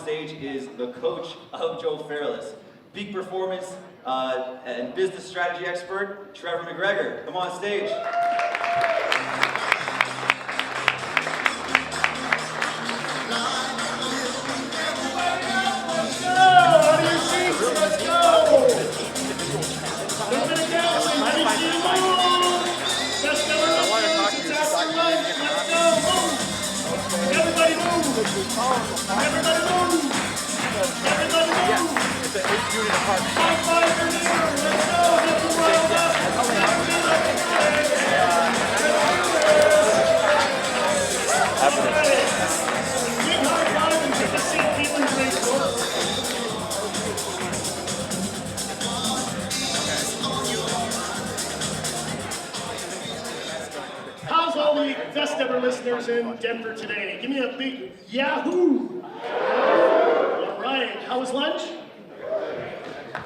Stage is the coach of Joe Fairless, peak performance and business strategy expert, Trevor McGregor. Come on stage. Everybody move! Everybody move! Everybody move! Yes, it's an 8-unit apartment. High five in the air! Let's go! Get the world up! Big high five and take a seat. Feeling great, folks. How's all the best ever listeners in Denver today? Give me a big Yahoo! All right, how was lunch?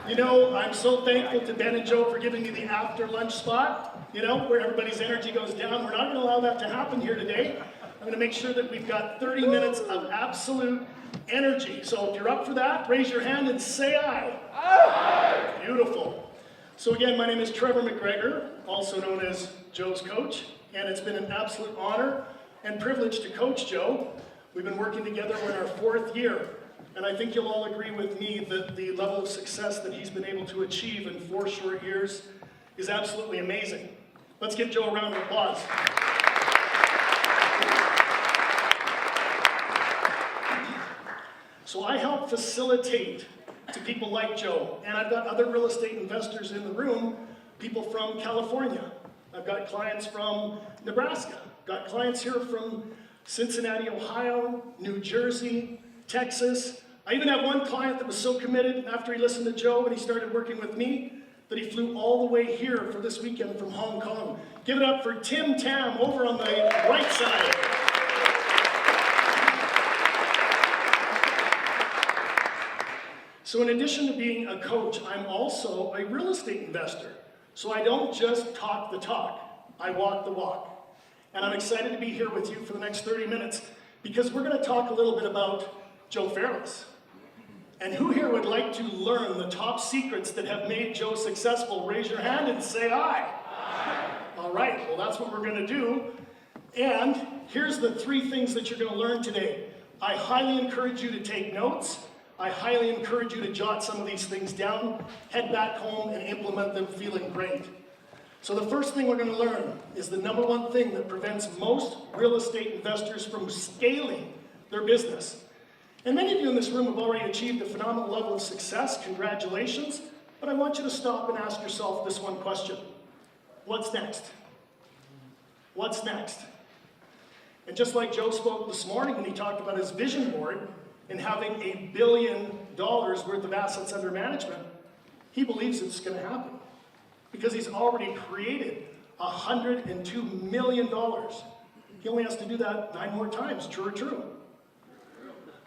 You know, I'm so thankful to Ben and Joe for giving me the after lunch spot, you know, where everybody's energy goes down. We're not going to allow that to happen here today. I'm going to make sure that we've got 30 minutes of absolute energy. So if you're up for that, raise your hand and say aye. Aye! Beautiful. So again, my name is Trevor McGregor, also known as Joe's coach, and it's been an absolute honor and privilege to coach Joe. We've been working together, we're in our 4th year. And I think you'll all agree with me that the level of success that he's been able to achieve in 4 short years is absolutely amazing. Let's give Joe a round of applause. So I help facilitate to people like Joe, and I've got other real estate investors in the room, people from California. I've got clients from Nebraska, got clients here from Cincinnati, Ohio, New Jersey, Texas. I even have one client that was so committed after he listened to Joe and he started working with me that he flew all the way here for this weekend from Hong Kong. Give it up for Tim Tam over on the right side. So in addition to being a coach, I'm also a real estate investor. So I don't just talk the talk, I walk the walk. And I'm excited to be here with you for the next 30 minutes because we're going to talk a little bit about Joe Fairless. And who here would like to learn the top secrets that have made Joe successful? Raise your hand and say aye. Aye. All right, well that's what we're going to do. And here's the 3 things that you're going to learn today. I highly encourage you to take notes. I highly encourage you to jot some of these things down, head back home and implement them feeling great. So the first thing we're going to learn is the number 1 thing that prevents most real estate investors from scaling their business. And many of you in this room have already achieved a phenomenal level of success. Congratulations. But I want you to stop and ask yourself this one question. What's next? What's next? And just like Joe spoke this morning when he talked about his vision board and having $1 billion worth of assets under management, he believes it's going to happen because he's already created $102 million. He only has to do that 9 more times. True or true?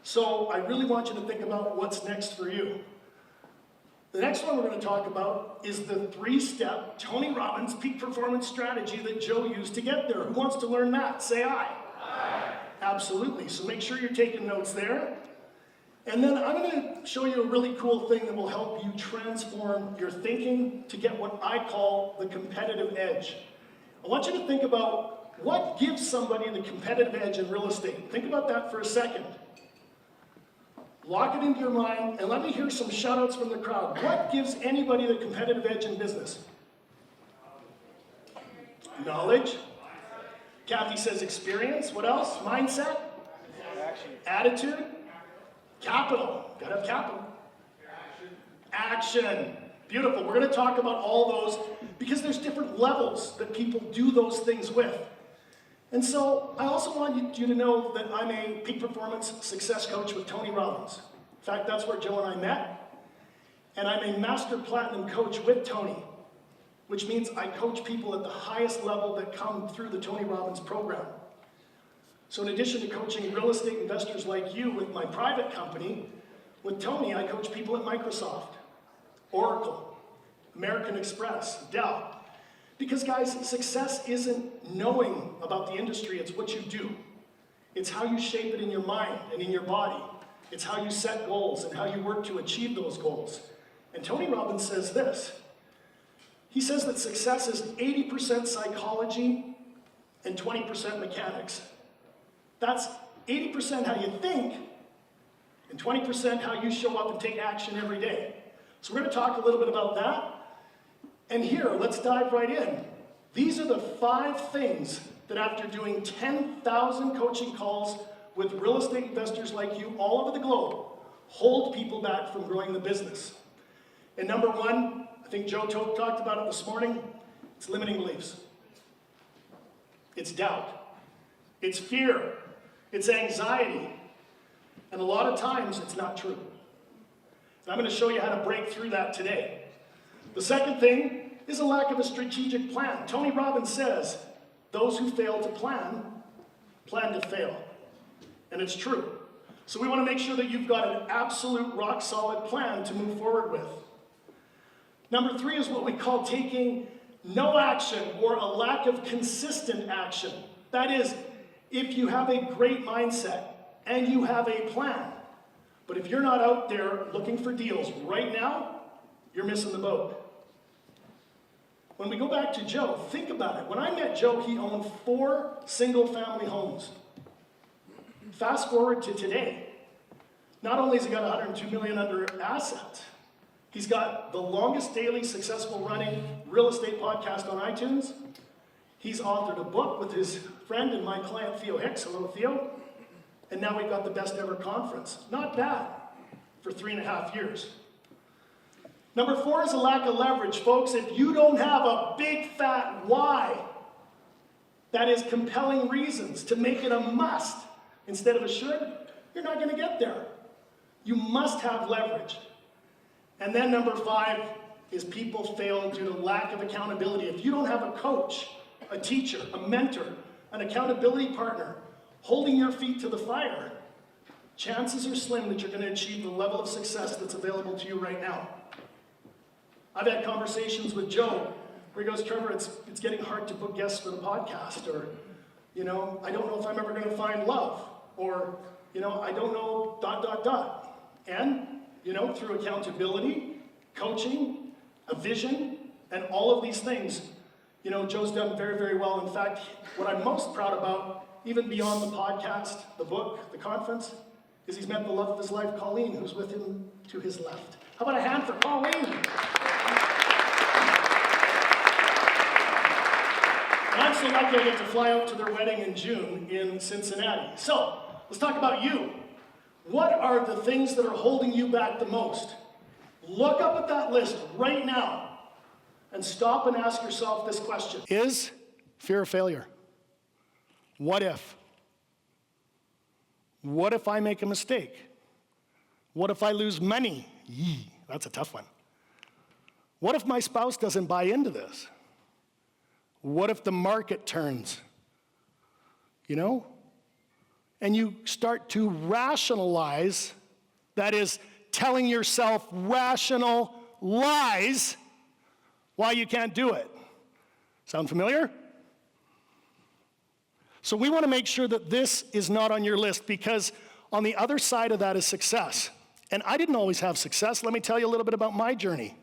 So I really want you to think about what's next for you. The next one we're going to talk about is the 3-step Tony Robbins peak performance strategy that Joe used to get there. Who wants to learn that? Say aye. Aye. Absolutely. So make sure you're taking notes there. And then I'm going to show you a really cool thing that will help you transform your thinking to get what I call the competitive edge. I want you to think about what gives somebody the competitive edge in real estate. Think about that for a second. Lock it into your mind, and let me hear some shout-outs from the crowd. What gives anybody the competitive edge in business? Knowledge. Kathy says experience. What else? Mindset. Attitude. Capital. Gotta have capital. Action. Beautiful. We're going to talk about all those because there's different levels that people do those things with. And so I also want you to know that I'm a peak performance success coach with Tony Robbins. In fact, that's where Joe and I met. And I'm a master platinum coach with Tony, which means I coach people at the highest level that come through the Tony Robbins program. So in addition to coaching real estate investors like you with my private company, with Tony, I coach people at Microsoft, Oracle, American Express, Dell. Because guys, success isn't knowing about the industry, it's what you do. It's how you shape it in your mind and in your body. It's how you set goals and how you work to achieve those goals. And Tony Robbins says this. He says that success is 80% psychology and 20% mechanics. That's 80% how you think and 20% how you show up and take action every day. So we're going to talk a little bit about that. And here, let's dive right in. These are the 5 things that after doing 10,000 coaching calls with real estate investors like you all over the globe, hold people back from growing the business. And number 1, I think Joe talked about it this morning, it's limiting beliefs. It's doubt. It's fear. It's anxiety. And a lot of times, it's not true. And I'm going to show you how to break through that today. The second thing is a lack of a strategic plan. Tony Robbins says, those who fail to plan to fail. And it's true. So we want to make sure that you've got an absolute rock-solid plan to move forward with. Number 3 is what we call taking no action or a lack of consistent action. That is, if you have a great mindset and you have a plan, but if you're not out there looking for deals right now, you're missing the boat. When we go back to Joe, think about it. When I met Joe, he owned 4 single-family homes. Fast forward to today. Not only has he got $102 million under assets, he's got the longest daily successful running real estate podcast on iTunes. He's authored a book with his friend and my client Theo Hicks. Hello, Theo. And now we've got the best ever conference. Not bad for 3.5 years. Number 4 is a lack of leverage. Folks, if you don't have a big fat why, that is compelling reasons to make it a must instead of a should, you're not going to get there. You must have leverage. And then number 5 is people fail due to lack of accountability. If you don't have a coach, a teacher, a mentor, an accountability partner holding your feet to the fire, chances are slim that you're going to achieve the level of success that's available to you right now. I've had conversations with Joe where he goes, Trevor, it's getting hard to book guests for the podcast, or, I don't know if I'm ever going to find love, or, I don't know, ... And, through accountability, coaching, a vision, and all of these things, Joe's done very, very well. In fact, what I'm most proud about, even beyond the podcast, the book, the conference, is he's met the love of his life, Colleen, who's with him to his left. How about a hand for Colleen? And I'm so lucky I get to fly out to their wedding in June in Cincinnati. So, let's talk about you. What are the things that are holding you back the most? Look up at that list right now and stop and ask yourself this question. Is fear of failure? What if? What if I make a mistake? What if I lose money? Yee, that's a tough one. What if my spouse doesn't buy into this? What if the market turns? And you start to rationalize, that is, telling yourself rational lies why you can't do it. Sound familiar? So we want to make sure that this is not on your list, because on the other side of that is success. And I didn't always have success. Let me tell you a little bit about my journey.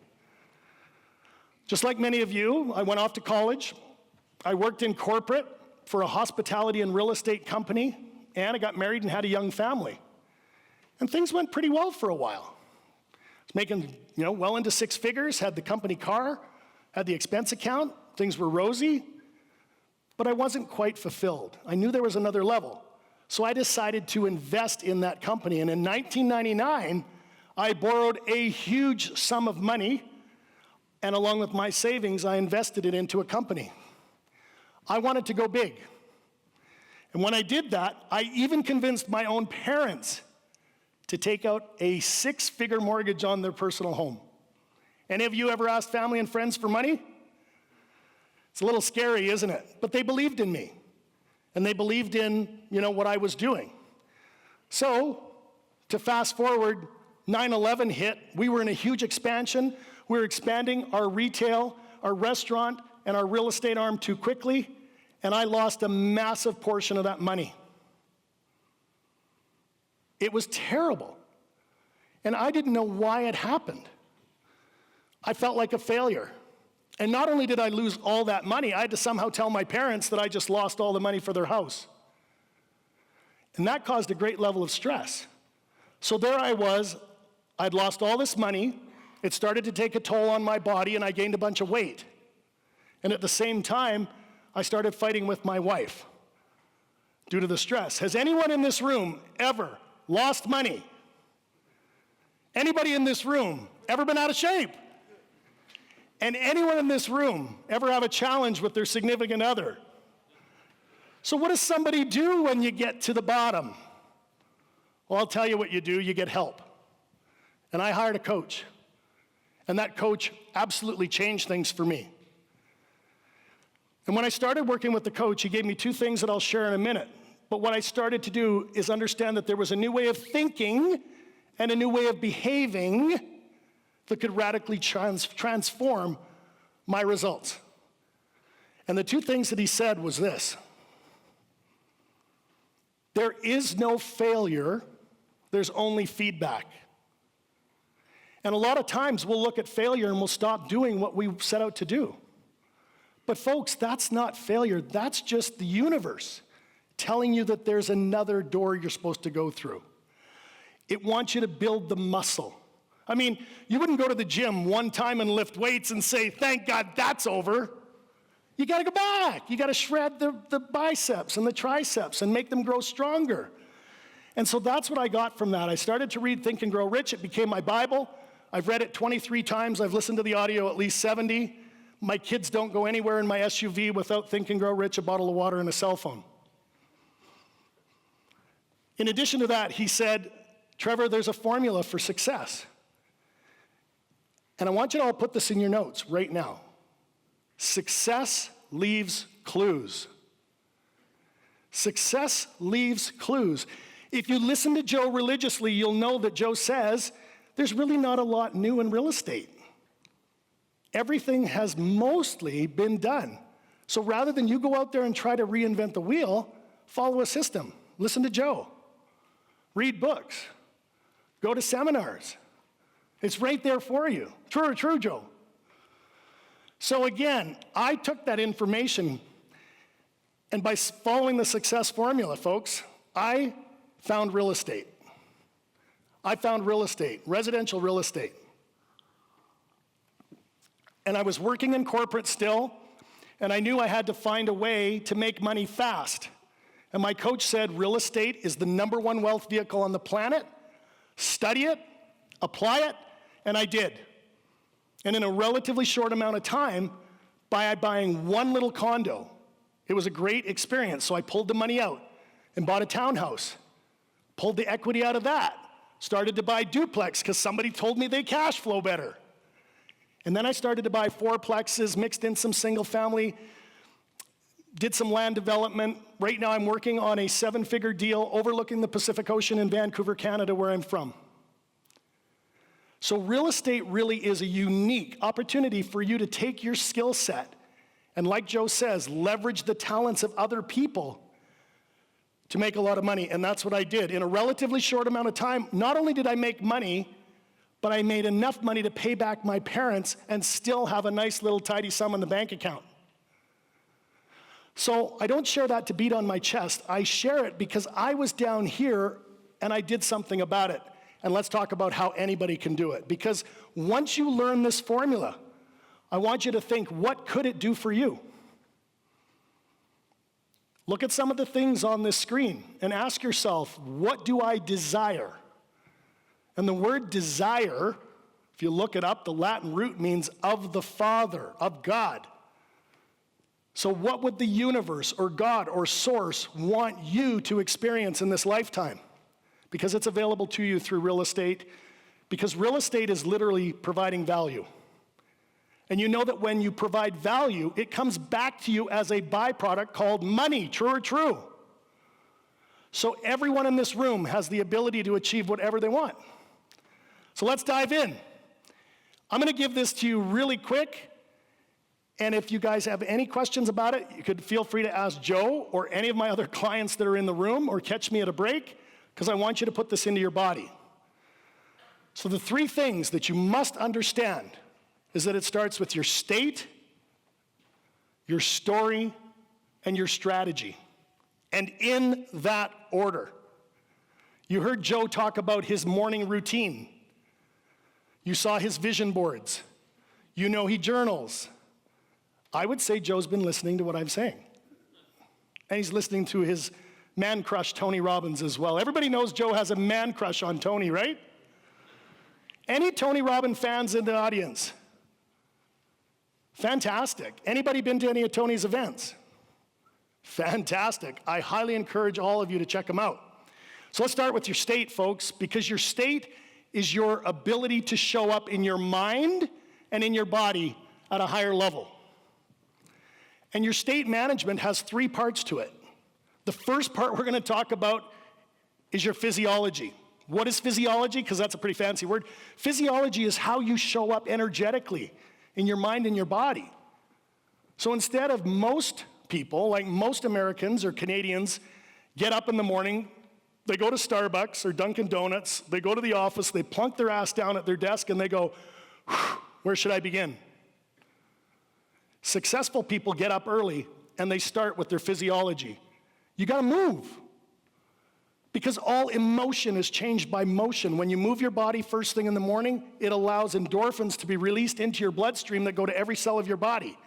Just like many of you, I went off to college. I worked in corporate for a hospitality and real estate company, and I got married and had a young family. And things went pretty well for a while. I was making, well into 6 figures, had the company car, had the expense account, things were rosy, but I wasn't quite fulfilled. I knew there was another level. So I decided to invest in that company. And in 1999, I borrowed a huge sum of money, and along with my savings, I invested it into a company. I wanted to go big. And when I did that, I even convinced my own parents to take out a 6-figure mortgage on their personal home. Any of you ever asked family and friends for money? It's a little scary, isn't it? But they believed in me. And they believed in, what I was doing. So, to fast forward, 9/11 hit. We were in a huge expansion. We were expanding our retail, our restaurant, and our real estate arm too quickly. And I lost a massive portion of that money. It was terrible. And I didn't know why it happened. I felt like a failure. And not only did I lose all that money, I had to somehow tell my parents that I just lost all the money for their house. And that caused a great level of stress. So there I was, I'd lost all this money, it started to take a toll on my body, and I gained a bunch of weight. And at the same time, I started fighting with my wife due to the stress. Has anyone in this room ever lost money? Anybody in this room ever been out of shape? And anyone in this room ever have a challenge with their significant other? So what does somebody do when you get to the bottom? Well, I'll tell you what you do, you get help. And I hired a coach. And that coach absolutely changed things for me. And when I started working with the coach, he gave me two things that I'll share in a minute. But what I started to do is understand that there was a new way of thinking and a new way of behaving that could radically transform my results. And the two things that he said was this: there is no failure, there's only feedback. And a lot of times we'll look at failure and we'll stop doing what we set out to do. But folks, that's not failure, that's just the universe telling you that there's another door you're supposed to go through. It wants you to build the muscle. I mean, you wouldn't go to the gym one time and lift weights and say, thank God that's over. You gotta go back. You gotta shred the biceps and the triceps and make them grow stronger. And so that's what I got from that. I started to read Think and Grow Rich. It became my Bible. I've read it 23 times. I've listened to the audio at least 70. My kids don't go anywhere in my SUV without Think and Grow Rich, a bottle of water, and a cell phone. In addition to that, he said, Trevor, there's a formula for success. And I want you to all put this in your notes right now. Success leaves clues. Success leaves clues. If you listen to Joe religiously, you'll know that Joe says there's really not a lot new in real estate. Everything has mostly been done. So rather than you go out there and try to reinvent the wheel, follow a system. Listen to Joe. Read books. Go to seminars. It's right there for you. True or true, Joe? So again, I took that information, and by following the success formula, folks, I found real estate. I found real estate, residential real estate. And I was working in corporate still, and I knew I had to find a way to make money fast. And my coach said, real estate is the #1 wealth vehicle on the planet. Study it, apply it, and I did. And in a relatively short amount of time, by buying one little condo, it was a great experience. So I pulled the money out and bought a townhouse, pulled the equity out of that, started to buy duplex because somebody told me they cash flow better. And then I started to buy fourplexes, mixed in some single family, did some land development. Right now I'm working on a 7-figure deal overlooking the Pacific Ocean in Vancouver, Canada, where I'm from. So real estate really is a unique opportunity for you to take your skill set and, like Joe says, leverage the talents of other people to make a lot of money. And that's what I did. In a relatively short amount of time, not only did I make money, but I made enough money to pay back my parents and still have a nice little tidy sum in the bank account. So I don't share that to beat on my chest. I share it because I was down here and I did something about it. And let's talk about how anybody can do it. Because once you learn this formula, I want you to think, what could it do for you? Look at some of the things on this screen and ask yourself, what do I desire? And the word desire, if you look it up, the Latin root means of the Father, of God. So what would the universe or God or source want you to experience in this lifetime? Because it's available to you through real estate, because real estate is literally providing value. And you know that when you provide value, it comes back to you as a byproduct called money. True or true? So everyone in this room has the ability to achieve whatever they want. So let's dive in. I'm going to give this to you really quick. And if you guys have any questions about it, you could feel free to ask Joe or any of my other clients that are in the room, or catch me at a break, because I want you to put this into your body. So the three things that you must understand is that it starts with your state, your story, and your strategy. And in that order. You heard Joe talk about his morning routine. You saw his vision boards. You know he journals. I would say Joe's been listening to what I'm saying. And he's listening to his man crush, Tony Robbins, as well. Everybody knows Joe has a man crush on Tony, right? Any Tony Robbins fans in the audience? Fantastic. Anybody been to any of Tony's events? Fantastic. I highly encourage all of you to check them out. So let's start with your state, folks, because your state is your ability to show up in your mind and in your body at a higher level. And your state management has three parts to it. The first part we're going to talk about is your physiology. What is physiology? Because that's a pretty fancy word. Physiology is how you show up energetically in your mind and your body. So instead of most people, like most Americans or Canadians, get up in the morning, they go to Starbucks or Dunkin' Donuts, they go to the office, they plunk their ass down at their desk and they go, where should I begin? Successful people get up early and they start with their physiology. You gotta move. Because all emotion is changed by motion. When you move your body first thing in the morning, it allows endorphins to be released into your bloodstream that go to every cell of your body.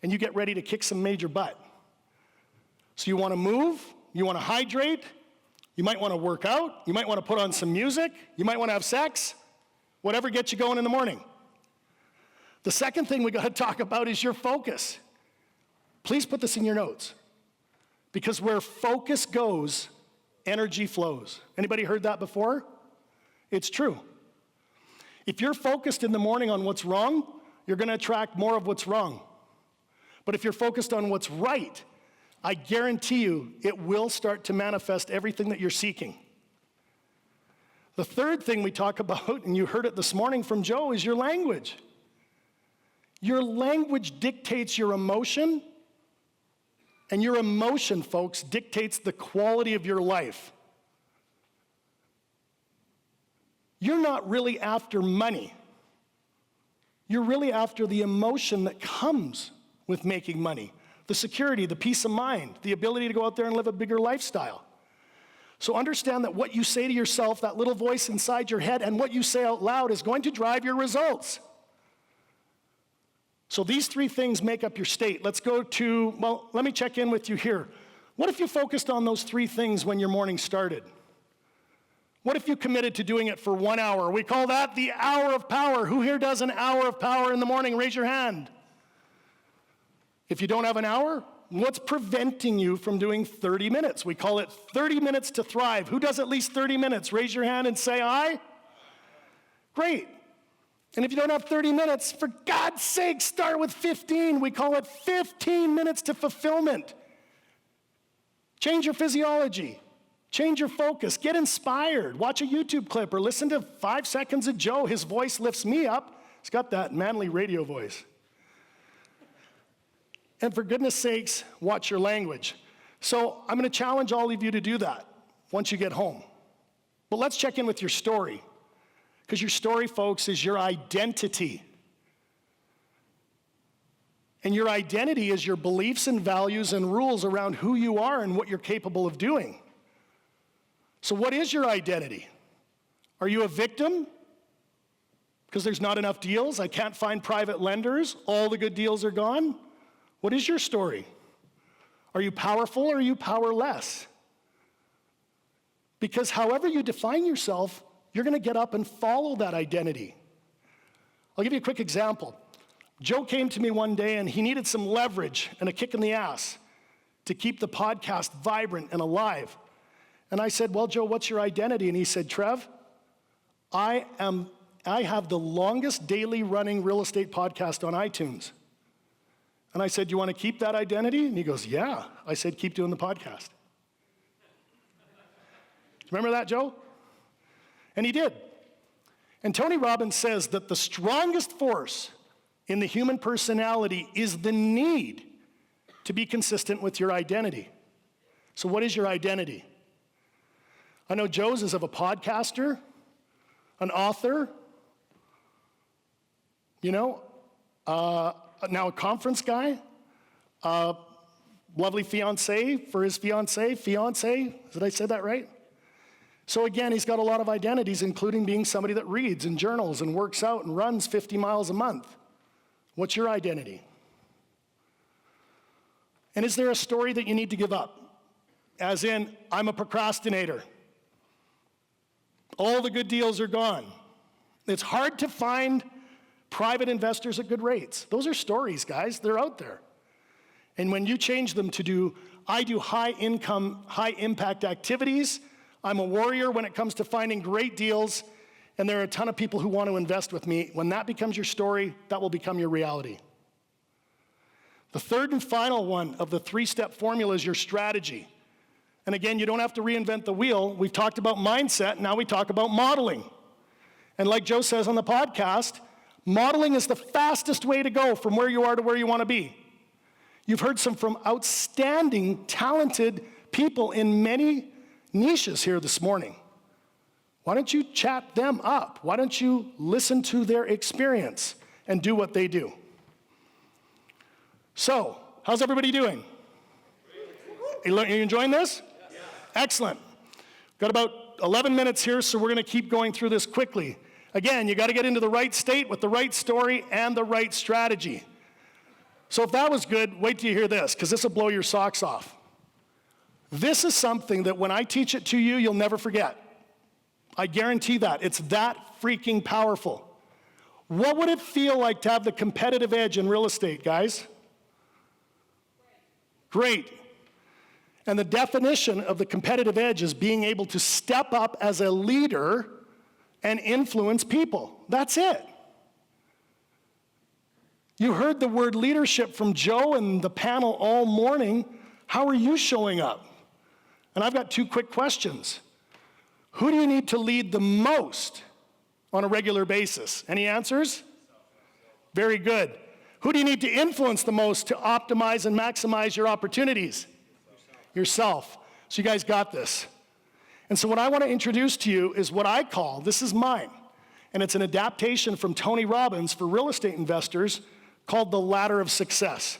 And you get ready to kick some major butt. So you wanna move, you wanna hydrate, you might wanna work out, you might wanna put on some music, you might wanna have sex, whatever gets you going in the morning. The second thing we gotta talk about is your focus. Please put this in your notes. Because where focus goes, energy flows. Anybody heard that before? It's true. If you're focused in the morning on what's wrong, you're gonna attract more of what's wrong. But if you're focused on what's right, I guarantee you it will start to manifest everything that you're seeking. The third thing we talk about, and you heard it this morning from Joe, is your language. Your language dictates your emotion, and your emotion, folks, dictates the quality of your life. You're not really after money. You're really after the emotion that comes with making money. The security, the peace of mind, the ability to go out there and live a bigger lifestyle. So understand that what you say to yourself, that little voice inside your head, and what you say out loud is going to drive your results. So these three things make up your state. Let's go to, well, let me check in with you here. What if you focused on those three things when your morning started? What if you committed to doing it for 1 hour? We call that the hour of power. Who here does an hour of power in the morning? Raise your hand. If you don't have an hour, what's preventing you from doing 30 minutes? We call it 30 minutes to thrive. Who does at least 30 minutes? Raise your hand and say aye. Great. And if you don't have 30 minutes, for God's sake, start with 15. We call it 15 minutes to fulfillment. Change your physiology. Change your focus. Get inspired. Watch a YouTube clip or listen to 5 seconds of Joe. His voice lifts me up. He's got that manly radio voice. And for goodness sakes, watch your language. So I'm going to challenge all of you to do that once you get home. But let's check in with your story. Because your story, folks, is your identity. And your identity is your beliefs and values and rules around who you are and what you're capable of doing. So what is your identity? Are you a victim? Because there's not enough deals? I can't find private lenders? All the good deals are gone? What is your story? Are you powerful or are you powerless? Because however you define yourself, you're going to get up and follow that identity. I'll give you a quick example. Joe came to me one day and he needed some leverage and a kick in the ass to keep the podcast vibrant and alive. And I said, well, Joe, what's your identity? And he said, Trev, I have the longest daily running real estate podcast on iTunes. And I said, do you want to keep that identity? And he goes, yeah. I said, keep doing the podcast. Remember that, Joe? And he did. And Tony Robbins says that the strongest force in the human personality is the need to be consistent with your identity. So what is your identity? I know Joe's is of a podcaster. an author, now a conference guy, lovely fiance for his fiance, did I say that right? So again, he's got a lot of identities, including being somebody that reads and journals and works out and runs 50 miles a month. What's your identity? And is there a story that you need to give up? As in, I'm a procrastinator. All the good deals are gone. It's hard to find private investors at good rates. Those are stories, guys. They're out there. And when you change them to I do high income, high impact activities, I'm a warrior when it comes to finding great deals, and there are a ton of people who want to invest with me. When that becomes your story, that will become your reality. The third and final one of the 3-step formula is your strategy. And again, you don't have to reinvent the wheel. We've talked about mindset, now we talk about modeling. And like Joe says on the podcast, modeling is the fastest way to go from where you are to where you want to be. You've heard from outstanding, talented people in many niches here this morning. Why don't you chat them up? Why don't you listen to their experience and do what they do? So, how's everybody doing? You enjoying this? Yeah. Excellent. Got about 11 minutes here, so we're going to keep going through this quickly. Again, you got to get into the right state with the right story and the right strategy. So if that was good, wait till you hear this, because this will blow your socks off. This is something that when I teach it to you, you'll never forget. I guarantee that. It's that freaking powerful. What would it feel like to have the competitive edge in real estate, guys? Great. And the definition of the competitive edge is being able to step up as a leader and influence people. That's it. You heard the word leadership from Joe and the panel all morning. How are you showing up? And I've got 2 quick questions. Who do you need to lead the most on a regular basis? Any answers? Very good. Who do you need to influence the most to optimize and maximize your opportunities? Yourself. So you guys got this. And so what I want to introduce to you is what I call, this is mine, and it's an adaptation from Tony Robbins for real estate investors called the ladder of success.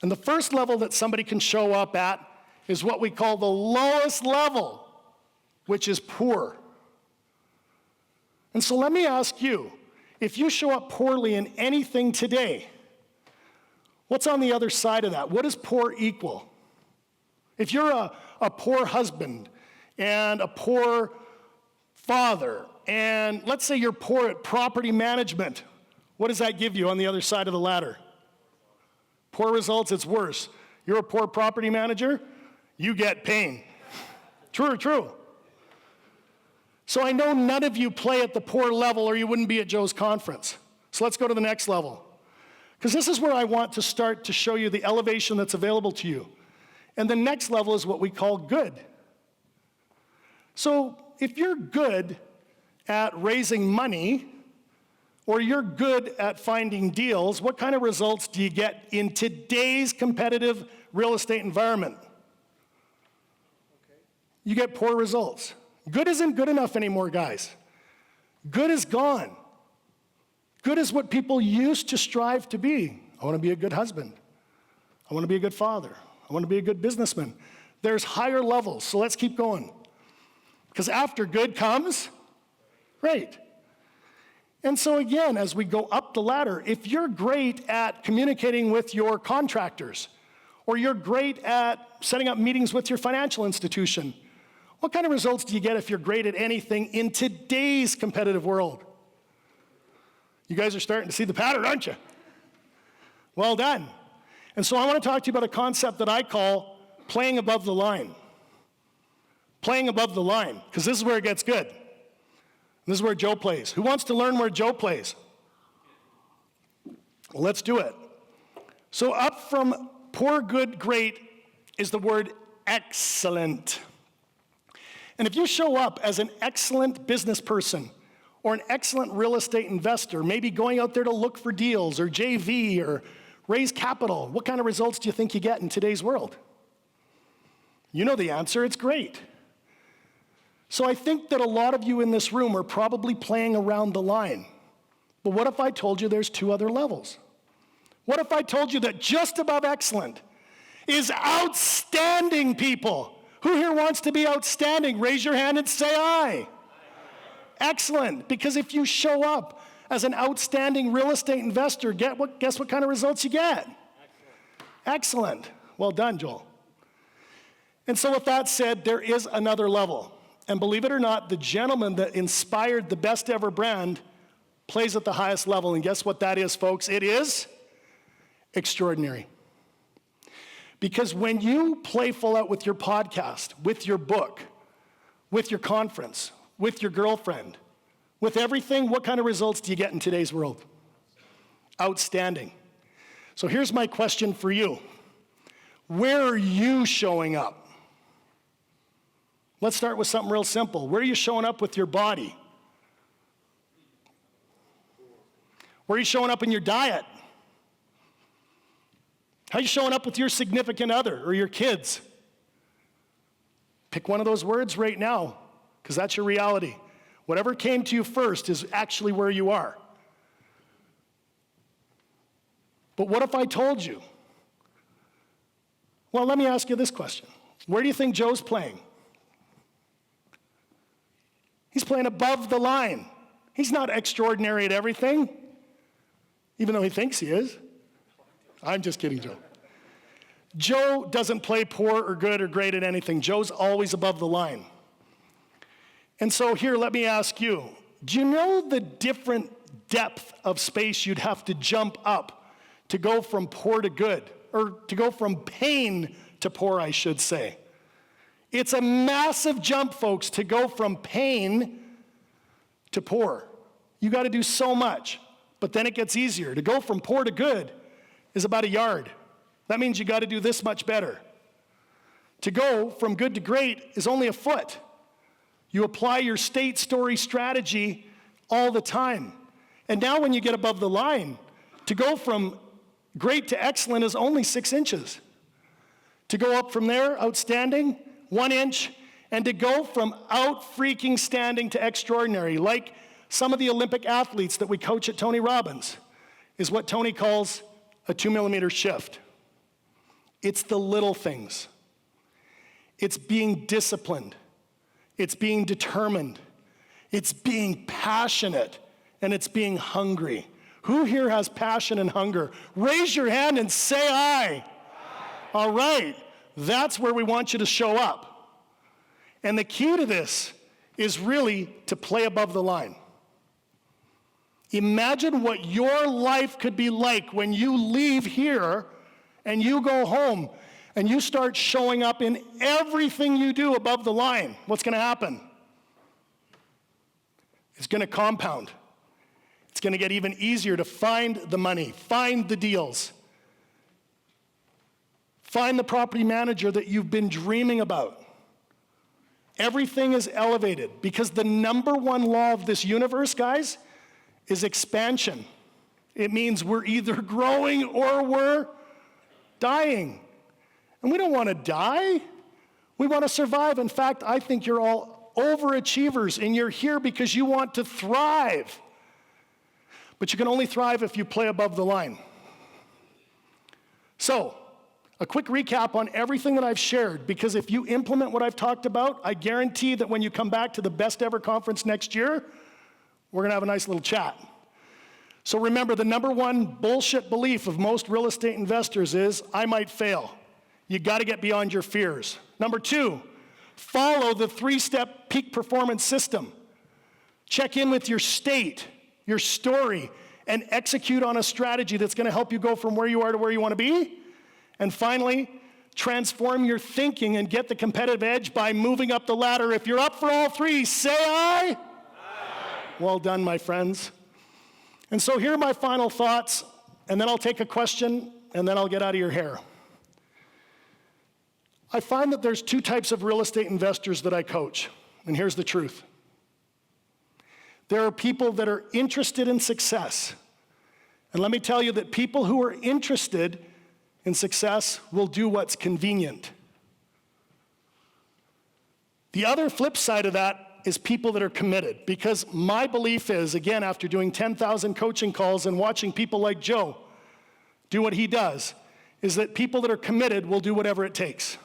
And the first level that somebody can show up at is what we call the lowest level, which is poor. And so let me ask you, if you show up poorly in anything today, what's on the other side of that? What does poor equal? If you're a poor husband and a poor father, and let's say you're poor at property management, what does that give you on the other side of the ladder? Poor results, it's worse. You're a poor property manager, you get pain. True. So I know none of you play at the poor level or you wouldn't be at Joe's conference. So let's go to the next level. Because this is where I want to start to show you the elevation that's available to you. And the next level is what we call good. So if you're good at raising money, or you're good at finding deals, what kind of results do you get in today's competitive real estate environment? You get poor results. Good isn't good enough anymore, guys. Good is gone. Good is what people used to strive to be. I want to be a good husband. I want to be a good father. I want to be a good businessman. There's higher levels, so let's keep going. Because after good comes great. And so again, as we go up the ladder, if you're great at communicating with your contractors, or you're great at setting up meetings with your financial institution, what kind of results do you get if you're great at anything in today's competitive world? You guys are starting to see the pattern, aren't you? Well done. And so I want to talk to you about a concept that I call playing above the line. Playing above the line, because this is where it gets good. This is where Joe plays. Who wants to learn where Joe plays? Well, let's do it. So up from poor, good, great is the word excellent. And if you show up as an excellent business person or an excellent real estate investor, maybe going out there to look for deals or JV or raise capital, what kind of results do you think you get in today's world? You know the answer, it's great. So I think that a lot of you in this room are probably playing around the line. But what if I told you there's 2 other levels? What if I told you that just above excellent is outstanding people? Who here wants to be outstanding? Raise your hand and say aye. Excellent, because if you show up as an outstanding real estate investor, guess what kind of results you get? Excellent. Well done, Joel. And so with that said, there is another level. And believe it or not, the gentleman that inspired the best ever brand plays at the highest level. And guess what that is, folks? It is extraordinary. Because when you play full out with your podcast, with your book, with your conference, with your girlfriend, with everything, what kind of results do you get in today's world? Outstanding. So here's my question for you. Where are you showing up? Let's start with something real simple. Where are you showing up with your body? Where are you showing up in your diet? How are you showing up with your significant other or your kids? Pick one of those words right now, because that's your reality. Whatever came to you first is actually where you are. But what if I told you? Well, let me ask you this question. Where do you think Joe's playing? He's playing above the line. He's not extraordinary at everything, even though he thinks he is. I'm just kidding, Joe. Joe doesn't play poor or good or great at anything. Joe's always above the line. And so here, let me ask you, do you know the different depth of space you'd have to jump up to go from poor to good, or to go from pain to poor, I should say? It's a massive jump, folks, to go from pain to poor. You got to do so much, but then it gets easier. To go from poor to good is about a yard. That means you got to do this much better. To go from good to great is only a foot. You apply your state story strategy all the time. And now when you get above the line, to go from great to excellent is only 6 inches. To go up from there, outstanding, 1 inch, and to go from out-freaking standing to extraordinary, like some of the Olympic athletes that we coach at Tony Robbins, is what Tony calls a 2-millimeter shift. It's the little things. It's being disciplined. It's being determined. It's being passionate, and it's being hungry. Who here has passion and hunger? Raise your hand and say aye. All right, that's where we want you to show up. And the key to this is really to play above the line. Imagine what your life could be like when you leave here and you go home and you start showing up in everything you do above the line. What's going to happen? It's going to compound. It's going to get even easier to find the money, find the deals, find the property manager that you've been dreaming about. Everything is elevated because the number one law of this universe, guys, is expansion. It means we're either growing or we're dying. And we don't want to die. We want to survive. In fact, I think you're all overachievers and you're here because you want to thrive. But you can only thrive if you play above the line. So, a quick recap on everything that I've shared, because if you implement what I've talked about, I guarantee that when you come back to the Best Ever Conference next year, we're going to have a nice little chat. So remember, the number one bullshit belief of most real estate investors is, I might fail. You got to get beyond your fears. Number 2, follow the 3-step peak performance system. Check in with your state, your story, and execute on a strategy that's going to help you go from where you are to where you want to be. And finally, transform your thinking and get the competitive edge by moving up the ladder. If you're up for all 3, say aye. Well done, my friends. And so here are my final thoughts, and then I'll take a question, and then I'll get out of your hair. I find that there's 2 types of real estate investors that I coach, and here's the truth. There are people that are interested in success. And let me tell you that people who are interested in success will do what's convenient. The other flip side of that is people that are committed, because my belief is, again, after doing 10,000 coaching calls and watching people like Joe do what he does, is that people that are committed will do whatever it takes.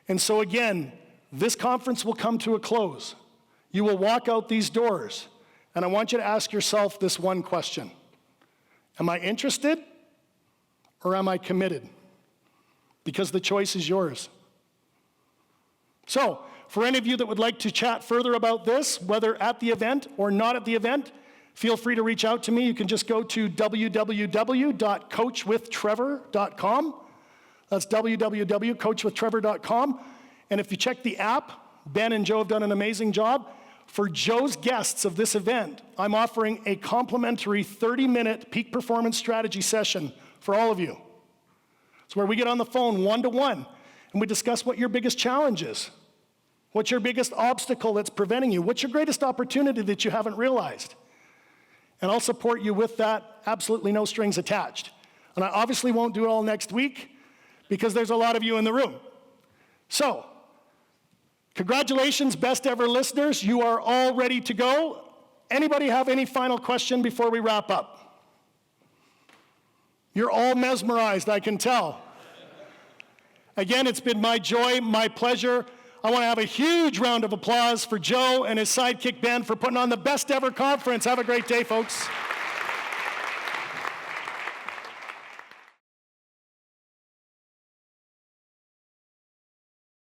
And so again, this conference will come to a close. You will walk out these doors, and I want you to ask yourself this one question. Am I interested or am I committed? Because the choice is yours. So, for any of you that would like to chat further about this, whether at the event or not at the event, feel free to reach out to me. You can just go to www.coachwithtrevor.com. That's www.coachwithtrevor.com. And if you check the app, Ben and Joe have done an amazing job. For Joe's guests of this event, I'm offering a complimentary 30-minute peak performance strategy session for all of you. It's where we get on the phone one-to-one, and we discuss what your biggest challenge is. What's your biggest obstacle that's preventing you? What's your greatest opportunity that you haven't realized? And I'll support you with that, absolutely no strings attached. And I obviously won't do it all next week because there's a lot of you in the room. So, congratulations, best ever listeners. You are all ready to go. Anybody have any final question before we wrap up? You're all mesmerized, I can tell. Again, it's been my joy, my pleasure. I want to have a huge round of applause for Joe and his sidekick Ben for putting on the best ever conference. Have a great day, folks.